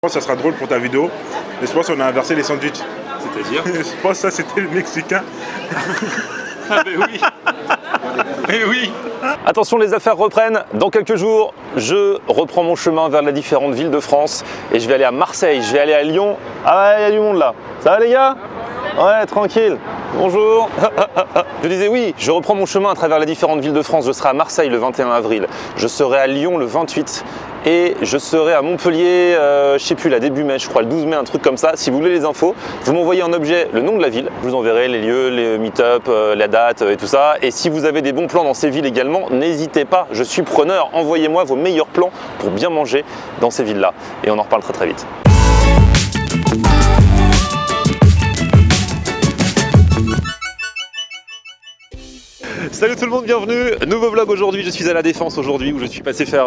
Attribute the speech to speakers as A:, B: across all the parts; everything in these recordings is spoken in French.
A: pense que ça sera drôle pour ta vidéo. Mais je pense qu'on a inversé les sandwichs.
B: C'est-à-dire
A: Je pense que ça c'était le Mexicain.
B: Ah mais oui. Mais oui.
C: Attention, les affaires reprennent. Dans quelques jours, je reprends mon chemin vers les différentes villes de France et je vais aller à Marseille, je vais aller à Lyon. Ah ouais, il y a du monde là. Ça va les gars? Ouais, tranquille. Bonjour. Je disais oui, je reprends mon chemin à travers les différentes villes de France. Je serai à Marseille le 21 avril, je serai à Lyon le 28 et je serai à Montpellier, je sais plus, là début mai, je crois, le 12 mai, un truc comme ça. Si vous voulez les infos, vous m'envoyez en objet le nom de la ville. Je vous enverrai les lieux, les meet-up, la date et tout ça. Et si vous avez des bons plans dans ces villes également, n'hésitez pas, je suis preneur. Envoyez-moi vos meilleurs plans pour bien manger dans ces villes-là. Et on en reparle très très vite. Salut tout le monde, bienvenue, nouveau vlog aujourd'hui, je suis à la Défense aujourd'hui où je suis passé faire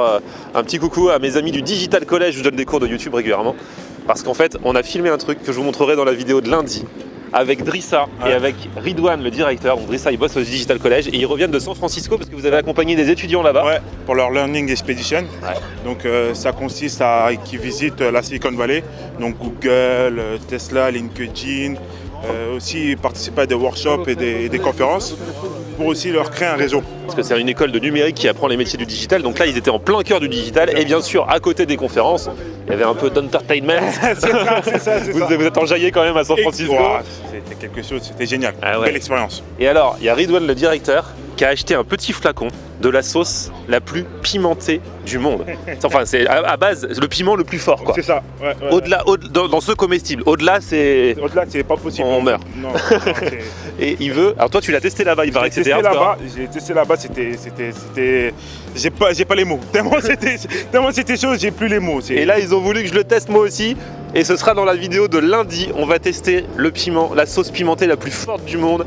C: un petit coucou à mes amis du Digital College, je donne des cours de YouTube régulièrement parce qu'en fait on a filmé un truc que je vous montrerai dans la vidéo de lundi avec Drissa et avec Ridwan le directeur. Donc Drissa il bosse au Digital College et ils reviennent de San Francisco parce que vous avez accompagné des étudiants là-bas.
A: Ouais, pour leur Learning Expedition.
C: Ouais.
A: Donc ça consiste à qu'ils visitent la Silicon Valley, donc Google, Tesla, LinkedIn, aussi participer à des workshops et des conférences pour aussi leur créer un réseau.
C: Parce que c'est une école de numérique qui apprend les métiers du digital, donc là ils étaient en plein cœur du digital et bien sûr à côté des conférences, il y avait un peu d'entertainment.
A: c'est ça.
C: Vous êtes enjaillé quand même à San Francisco.
A: C'était quelque chose, c'était génial,
C: Ah ouais.
A: Belle expérience.
C: Et alors, il y a Ridwan le directeur qui a acheté un petit flacon de la sauce la plus pimentée du monde. Enfin, c'est à base le piment le plus fort, quoi.
A: C'est ça. Ouais.
C: Au-delà, dans ce comestible. Au-delà, c'est.
A: Au-delà, c'est pas possible.
C: On meurt.
A: Non,
C: Et il veut. Alors toi, tu l'as testé là-bas, il paraît que c'était hardcore.
A: J'ai testé là-bas, c'était. J'ai pas les mots. Tellement c'était chaud, j'ai plus les mots.
C: Et là, ils ont voulu que je le teste moi aussi. Et ce sera dans la vidéo de lundi. On va tester le piment, la sauce pimentée la plus forte du monde.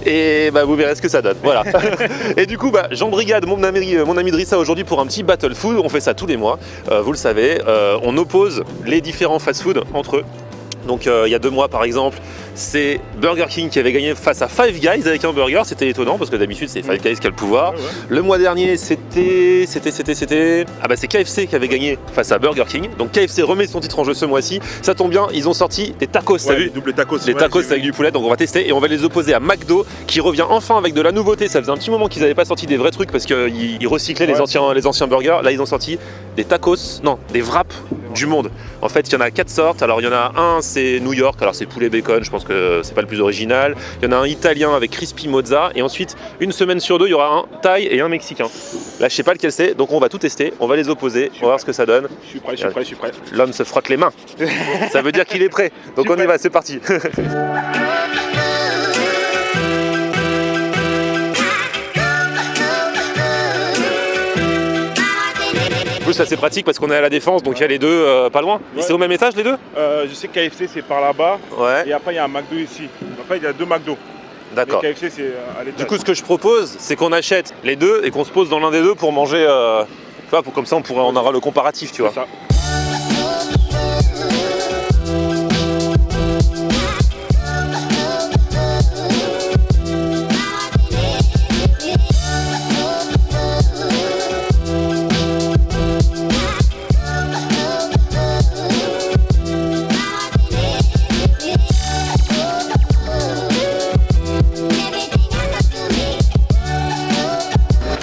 C: Et bah vous verrez ce que ça donne, voilà. Et du coup, bah, j'embrigade mon ami Drissa aujourd'hui pour un petit battle food. On fait ça tous les mois, vous le savez. On oppose les différents fast-food entre eux. Donc il y a 2 mois par exemple, c'est Burger King qui avait gagné face à Five Guys avec un burger. C'était étonnant parce que d'habitude c'est Five Guys qui a le pouvoir.
A: Ouais.
C: Le mois dernier c'est KFC qui avait gagné face à Burger King. Donc KFC remet son titre en jeu ce mois-ci. Ça tombe bien, ils ont sorti des tacos, t'as vu?
A: Double tacos.
C: Les tacos avec du poulet, donc on va tester et on va les opposer à McDo qui revient enfin avec de la nouveauté. Ça faisait un petit moment qu'ils n'avaient pas sorti des vrais trucs parce qu'ils recyclaient les anciens burgers. Là ils ont sorti des tacos, non, des wraps du monde. En fait, il y en a 4 sortes. Alors il y en a un, c'est New York, alors c'est poulet bacon, je pense que c'est pas le plus original. Il y en a un italien avec crispy mozza et ensuite une semaine sur 2, il y aura un thaï et un mexicain. Là, je sais pas lequel c'est, donc on va tout tester, on va les opposer, on va voir ce que ça donne.
A: Je suis prêt.
C: L'homme se frotte les mains. Ça veut dire qu'il est prêt. Donc on y va, c'est parti. En plus, c'est assez pratique parce qu'on est à la Défense, donc il y a les deux pas loin.
A: Ouais.
C: C'est au même étage les deux?
A: Je sais que KFC c'est par là-bas.
C: Ouais.
A: Et après il y a un McDo ici. En fait il y a 2 McDo.
C: D'accord.
A: Mais KFC c'est à l'étage.
C: Du coup, ce que je propose, c'est qu'on achète les deux et qu'on se pose dans l'un des deux pour manger. Tu vois, comme ça, on aura le comparatif, tu vois.
A: C'est ça.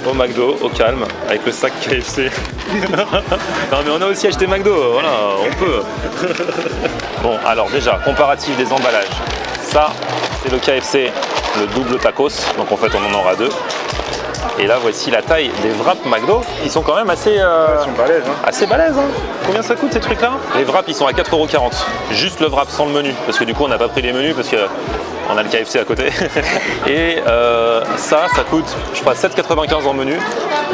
C: Au McDo, au calme, avec le sac KFC. Non mais on a aussi acheté McDo, voilà, on peut. Bon, alors déjà, comparatif des emballages. Ça, c'est le KFC, le double tacos, donc en fait on en aura 2. Et là, voici la taille des wraps McDo. Ils sont quand même assez...
A: Ils sont balèzes.
C: Assez balèzes, hein. Combien ça coûte ces trucs-là? Les wraps, ils sont à 4,40 €. Juste le wrap sans le menu, parce que du coup, on n'a pas pris les menus parce que on a le KFC à côté. Et ça coûte, je crois, 7,95 € en menu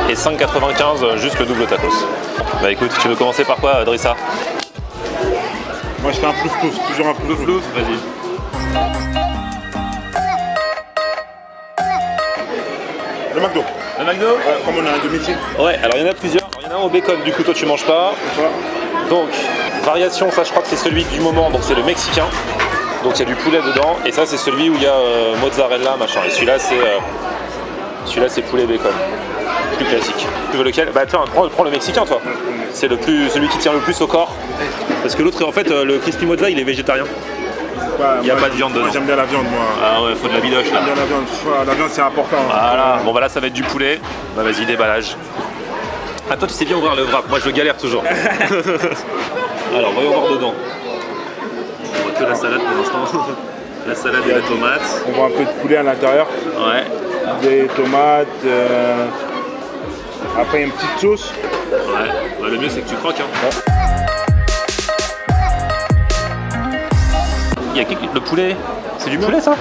C: et 5,95 € juste le double tacos. Bah écoute, tu veux commencer par quoi, Drissa?
A: Moi je fais un plouf-plouf, toujours un plouf-plouf.
C: Vas-y.
A: Le McDo.
C: Le McDo?
A: Ouais, comme on a un domicile.
C: Ouais, alors il y en a plusieurs. Il y en a un au bacon, du coup toi tu manges pas.
A: C'est ça.
C: Donc, variation, ça je crois que c'est celui du moment, donc c'est le mexicain. Donc il y a du poulet dedans. Et ça c'est celui où il y a mozzarella, machin. Et celui-là c'est poulet bacon. plus classique. Tu veux lequel? Bah tiens, prends le mexicain toi. C'est celui qui tient le plus au corps. Parce que l'autre, en fait, le crispy mozza, il est végétarien.
A: Bah,
C: Il n'y a pas de viande dedans.
A: Moi j'aime bien la viande moi.
C: Ah ouais, faut de la bidoche là.
A: J'aime bien la viande. La viande c'est important.
C: Voilà, bon bah là ça va être du poulet. Bah vas-y, déballage. Ah toi tu sais bien ouvrir le wrap, moi je galère toujours. Alors voyons voir dedans. On voit que la salade pour l'instant. La salade et la tomate.
A: On voit un peu de poulet à l'intérieur.
C: Ouais.
A: Des tomates. Après une petite sauce.
C: Ouais. Bah, le mieux c'est que tu croques hein. Il y a le poulet. C'est du poulet ça?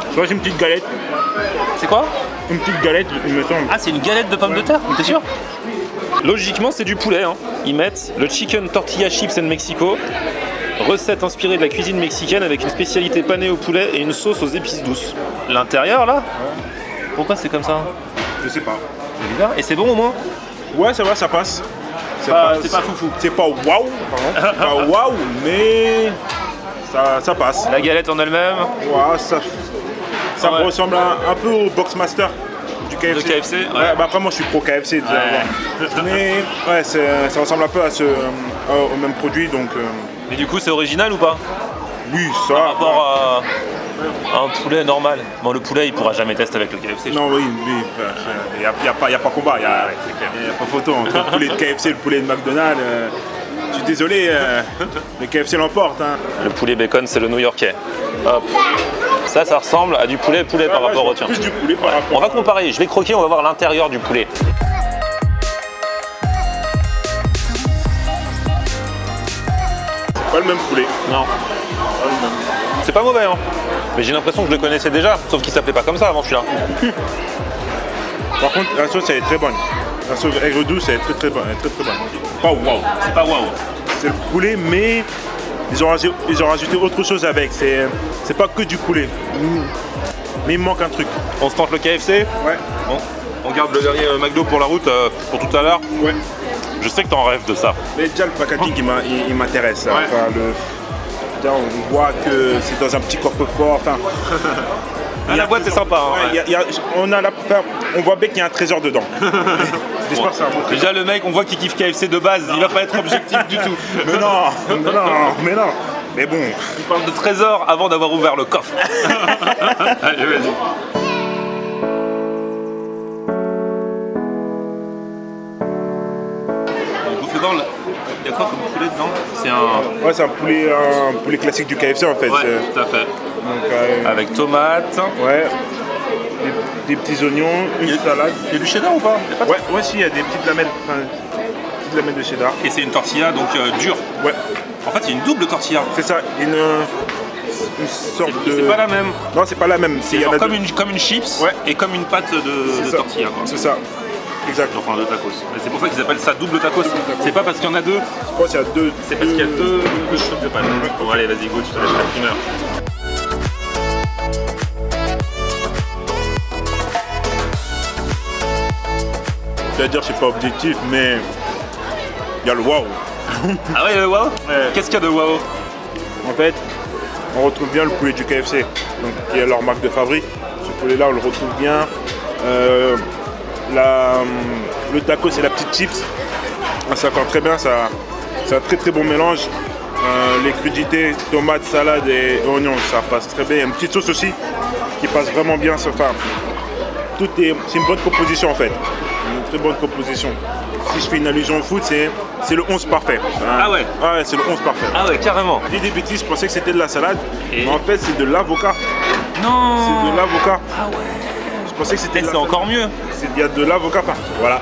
A: Tu vois j'ai une petite galette.
C: C'est quoi?
A: Une petite galette il me semble.
C: Ah c'est une galette de pommes de terre, t'es sûr? Logiquement c'est du poulet hein. Ils mettent le chicken tortilla chips in Mexico. Recette inspirée de la cuisine mexicaine avec une spécialité panée au poulet et une sauce aux épices douces. L'intérieur là? Pourquoi c'est comme ça?
A: Je sais pas.
C: C'est bizarre. Et c'est bon au moins?
A: Ouais ça va, ça passe.
C: C'est pas foufou.
A: C'est pas waouh, pardon. C'est pas waouh, mais ça passe.
C: La galette en elle-même?
A: Ouais, ça
C: Ouais.
A: me ressemble un peu au Boxmaster du KFC.
C: De KFC, ouais.
A: Ouais, bah après moi je suis pro KFC déjà avant. Mais ouais, ça ressemble un peu au même produit donc
C: Mais du coup c'est original ou pas?
A: oui ça.
C: Par rapport à un poulet normal. Bon le poulet il pourra jamais tester avec le KFC.
A: Non oui, il n'y a pas combat, il n'y a pas photo entre le poulet de KFC et le poulet de McDonald's. Je suis désolé, mais KFC l'emporte. Hein.
C: Le poulet bacon c'est le new-yorkais. Hop. Ça ressemble à du poulet par rapport au tien.
A: Plus du poulet par rapport.
C: On va comparer, je vais croquer, on va voir l'intérieur du poulet.
A: Pas le même poulet.
C: Non.
A: Pas le même.
C: C'est pas mauvais hein. Mais j'ai l'impression que je le connaissais déjà, sauf qu'il s'appelait pas comme ça avant celui-là.
A: Par contre, la sauce elle est très bonne. La sauce aigre douce elle est très bonne. Elle est très bonne. Pas waouh.
C: C'est pas waouh.
A: C'est le poulet, mais ils ont rajouté autre chose avec. C'est pas que du poulet. Mais il me manque un truc.
C: On se tente le KFC?
A: Ouais.
C: On garde le dernier McDo pour la route pour tout à l'heure.
A: Ouais.
C: Je sais que t'en rêves de ça.
A: Mais déjà le packaging il m'intéresse.
C: Ouais.
A: Enfin, déjà, on voit que c'est dans un petit coffre-fort. Enfin,
C: La boîte est sympa. Hein,
A: ouais. On voit bien qu'il y a un trésor dedans. J'espère que c'est un bon trésor.
C: Déjà le mec, on voit qu'il kiffe KFC de base, il va pas être objectif du tout.
A: Mais non. Mais bon.
C: Il parle de trésor avant d'avoir ouvert le coffre. Allez, vas-y. Il y a quoi comme poulet dedans? C'est un...
A: Ouais, c'est un poulet classique du KFC en fait.
C: Ouais, tout à fait.
A: Donc,
C: avec tomate.
A: Ouais. Des petits oignons, une salade.
C: Il y a du cheddar ou pas?
A: Ouais, si, il y a des petites lamelles de cheddar.
C: Et c'est une tortilla donc dure.
A: Ouais.
C: En fait, il y a une double tortilla.
A: C'est ça, une sorte de...
C: C'est pas la même.
A: Non, c'est pas la même.
C: C'est genre comme une chips
A: ouais.
C: et comme une pâte de tortilla.
A: C'est ça. Exact.
C: Enfin, de tacos. Mais c'est pour ça qu'ils appellent ça double tacos. C'est pas parce qu'il y en a deux.
A: Je pense qu'il y a deux.
C: C'est parce qu'il y a deux trucs de pâte. Bon, allez, vas-y, go, tu te laisses la primeur.
A: Je vais dire, je suis pas objectif, mais il y a le waouh.
C: Ah ouais, le waouh?
A: Ouais.
C: Qu'est-ce qu'il y a de waouh?
A: En fait, on retrouve bien le poulet du KFC, donc, qui est leur marque de fabrique. Ce poulet-là, on le retrouve bien. Le taco, c'est la petite chips. Ça accorde très bien, c'est un très très bon mélange. Les crudités, tomates, salade et oignons, ça passe très bien. Il y a une petite sauce aussi qui passe vraiment bien. C'est une bonne composition en fait. Une très bonne composition. Si je fais une allusion au foot, c'est le 11 parfait.
C: Ah ouais?
A: Ouais, c'est le 11 parfait.
C: Ah ouais, carrément.
A: J'ai des bêtises, je pensais que c'était de la salade,
C: Et
A: mais en fait c'est de l'avocat.
C: non!
A: C'est de l'avocat.
C: Ah ouais!
A: Je pensais que c'était de la
C: C'est
A: salade.
C: encore mieux.
A: Il y a de l'avocat. Enfin, voilà.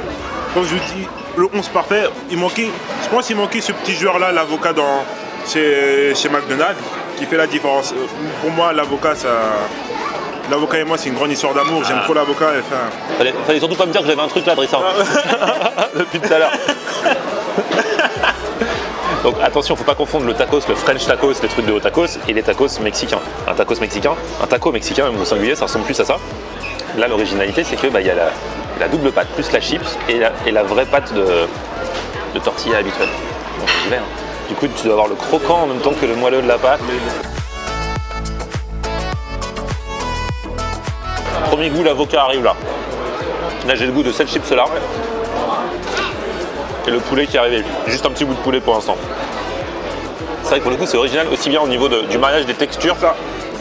A: Comme je vous dis, le 11 parfait, je pense qu'il manquait ce petit joueur-là, l'avocat chez McDonald's, qui fait la différence. Pour moi, l'avocat et moi, c'est une grande histoire d'amour. J'aime trop l'avocat. Enfin...
C: Fallait surtout pas me dire que j'avais un truc là, Driss. Depuis tout à l'heure. Donc attention, faut pas confondre le tacos, le French tacos, les trucs de haut tacos, et les tacos mexicains. Un taco mexicain, même au singulier, ça ressemble plus à ça. Là, l'originalité, c'est que y a la double pâte, plus la chips, et la vraie pâte de tortilla habituelle. Donc j'y vais. Hein. Du coup, tu dois avoir le croquant en même temps que le moelleux de la pâte. Premier goût, l'avocat arrive là. Là, j'ai le goût de cette chips là. Et le poulet qui est arrivé. Juste un petit bout de poulet pour l'instant. C'est vrai que pour le coup, c'est original aussi bien au niveau du mariage des textures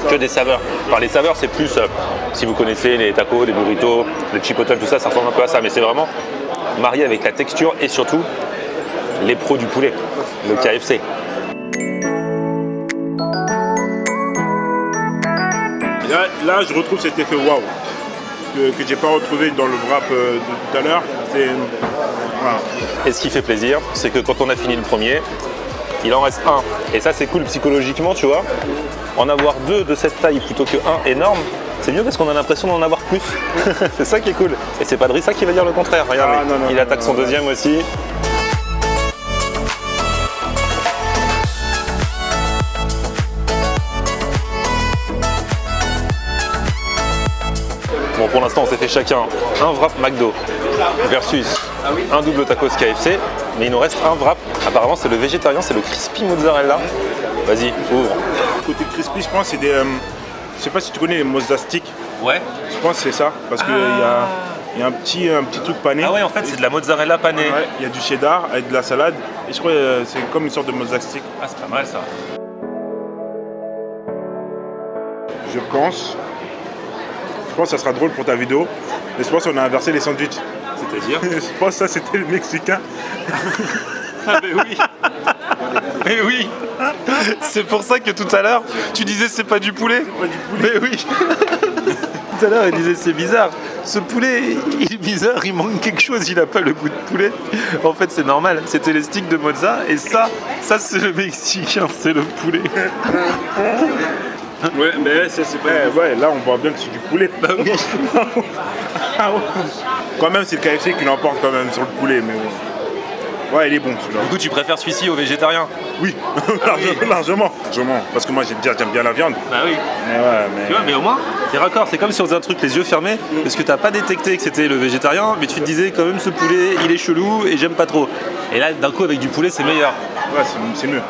C: que des saveurs. Enfin, les saveurs, c'est plus, si vous connaissez les tacos, les burritos, les chipotle, tout ça, ça ressemble un peu à ça. Mais c'est vraiment marié avec la texture et surtout les pros du poulet, le KFC.
A: Là, je retrouve cet effet waouh que j'ai pas retrouvé dans le wrap de tout à l'heure. Voilà.
C: Et ce qui fait plaisir, c'est que quand on a fini le premier, il en reste un. Et ça, c'est cool psychologiquement, tu vois. En avoir deux de cette taille plutôt que un énorme, c'est mieux parce qu'on a l'impression d'en avoir plus. C'est ça qui est cool. Et c'est pas Drissa qui va dire le contraire. Regarde, il attaque son deuxième aussi. Bon, pour l'instant, on s'est fait chacun un wrap McDo versus un double tacos KFC, mais il nous reste un wrap. Apparemment, c'est le végétarien, c'est le crispy mozzarella. Vas-y, ouvre.
A: Côté crispy, je pense c'est des. Je sais pas si tu connais les mozza sticks.
C: Ouais.
A: Je pense que c'est ça, parce qu'il y a un petit truc pané.
C: Ah ouais, en fait, c'est de la mozzarella panée.
A: Ouais, il y a du cheddar avec de la salade, et je crois que c'est comme une sorte de mozza stick.
C: Ah, c'est pas mal ça.
A: Je pense que ça sera drôle pour ta vidéo, mais je pense qu'on a inversé les sandwichs.
C: C'est-à-dire?
A: Je pense que ça c'était le Mexicain.
C: Ah mais oui. Mais oui. C'est pour ça que tout à l'heure, tu disais c'est pas du poulet.
A: Pas du poulet.
C: Mais oui. Tout à l'heure, il disait c'est bizarre. Ce poulet, il est bizarre, il manque quelque chose, il a pas le goût de poulet. En fait, c'est normal. C'était les sticks de mozza et ça c'est le Mexicain, c'est le poulet.
A: Ouais, mais ça c'est pas. Ouais, là on voit bien que c'est du poulet.
C: Bah oui.
A: Quand même, c'est le KFC qui l'emporte quand même sur le poulet, mais oui. Ouais, il est bon celui-là.
C: Du coup, tu préfères celui-ci au végétarien?
A: Oui, largement. Parce que moi j'aime bien la viande.
C: Bah oui.
A: Mais ouais, mais.
C: Tu vois, mais au moins, t'es raccord. C'est comme si on faisait un truc les yeux fermés, parce que t'as pas détecté que c'était le végétarien, mais tu te disais quand même ce poulet, il est chelou et j'aime pas trop. Et là, d'un coup, avec du poulet, c'est meilleur.
A: Ouais, c'est mieux.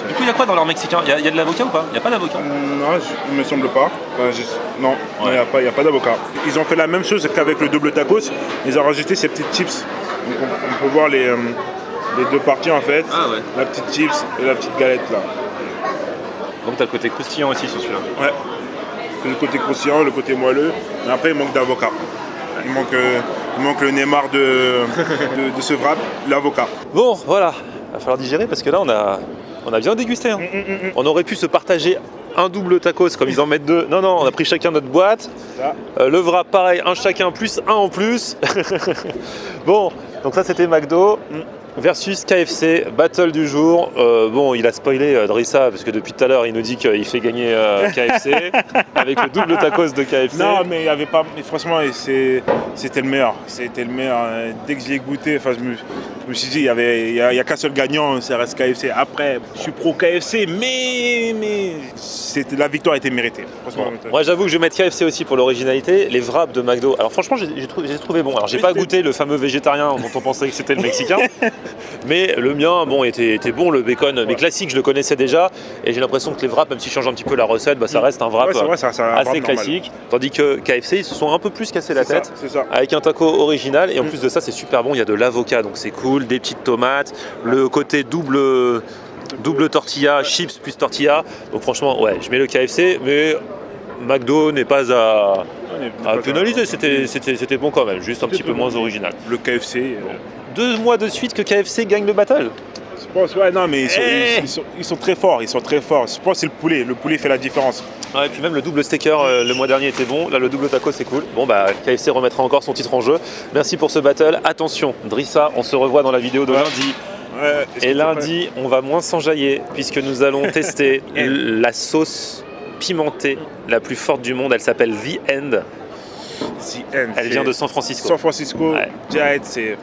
C: Du coup, il y a quoi dans leur mexicain? Il y a de l'avocat ou pas? Il y a pas d'avocat?
A: Non, il me semble pas. Non, il n'y a pas d'avocat. Ils ont fait la même chose qu'avec le double tacos. Ils ont rajouté ces petites chips. Donc on peut voir les deux parties en fait.
C: Ah ouais.
A: La petite chips et la petite galette là.
C: Donc t'as le côté croustillant aussi sur celui-là.
A: Ouais. Le côté croustillant, le côté moelleux. Et après, il manque d'avocat. Il manque le Neymar de ce wrap, l'avocat.
C: Bon, voilà. Il va falloir digérer parce que là, on a bien dégusté. Hein. On aurait pu se partager un double tacos comme ils en mettent deux. Non, on a pris chacun notre boîte. Le wrap, pareil, un chacun plus, un en plus. Bon, donc ça, c'était McDo. Versus KFC, battle du jour. Bon, il a spoilé Drissa parce que depuis tout à l'heure, il nous dit qu'il fait gagner KFC avec le double tacos de KFC.
A: Non, mais il y avait pas. Mais franchement, c'était le meilleur. C'était le meilleur. Dès que j'ai goûté, je me suis dit, il y a qu'un seul gagnant, ça reste KFC. Après, je suis pro KFC, mais la victoire a été méritée.
C: Bon. Moi, j'avoue que je vais mettre KFC aussi pour l'originalité. Les wraps de McDo. Alors franchement, j'ai trouvé bon. Alors j'ai pas goûté le fameux végétarien dont on pensait que c'était le Mexicain. Mais le mien, bon, était bon, le bacon, mais classique, je le connaissais déjà. Et j'ai l'impression que les wraps, même s'ils changent un petit peu la recette, ça reste un wrap assez classique. Tandis que KFC, ils se sont un peu plus cassé la tête avec un taco original. Et en plus de ça, c'est super bon, il y a de l'avocat, donc c'est cool, des petites tomates, le côté double tortilla, chips plus tortilla. Donc franchement, ouais, je mets le KFC, mais McDo n'est pas à pénaliser, c'était bon quand même, juste un petit peu moins original.
A: Le KFC...
C: 2 mois de suite que KFC gagne le battle.
A: Je pense, ouais, non, mais ils sont très forts, Je pense que c'est le poulet. Le poulet fait la différence.
C: Ouais, et puis même le double steaker le mois dernier était bon. Là, le double taco, c'est cool. Bon, bah, KFC remettra encore son titre en jeu. Merci pour ce battle. Attention, Drissa, on se revoit dans la vidéo de lundi.
A: Ouais,
C: et lundi, on va moins s'enjailler puisque nous allons tester la sauce pimentée la plus forte du monde. Elle s'appelle The End. Elle vient de San Francisco.
A: San Francisco,
C: ouais.
A: Direct, c'est...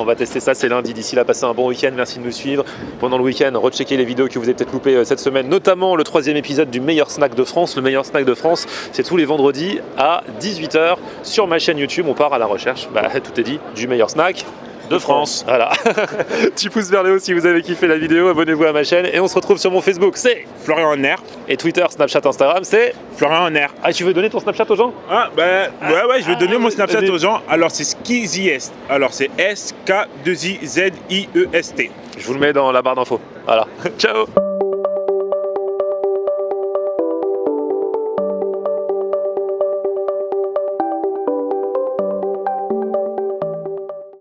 C: On va tester ça, c'est lundi. D'ici là, passez un bon week-end. Merci de nous suivre. Pendant le week-end, recheckez les vidéos que vous avez peut-être loupées cette semaine, notamment le 3e épisode du meilleur snack de France. Le meilleur snack de France, c'est tous les vendredis à 18h sur ma chaîne YouTube. On part à la recherche, tout est dit, du meilleur snack de France. Voilà. Petit pouce vers le haut si vous avez kiffé la vidéo, abonnez-vous à ma chaîne et on se retrouve sur mon Facebook, c'est
A: Florian Honner.
C: et Twitter, Snapchat, Instagram, c'est
A: Florian Honner.
C: Ah, tu veux donner ton Snapchat aux gens?
A: Ah, ouais, je vais donner mon Snapchat aux gens. Alors, c'est Skiziest. Alors, c'est S-K-2-I-Z-I-E-S-T.
C: Je vous le mets dans la barre d'infos. Voilà. Ciao.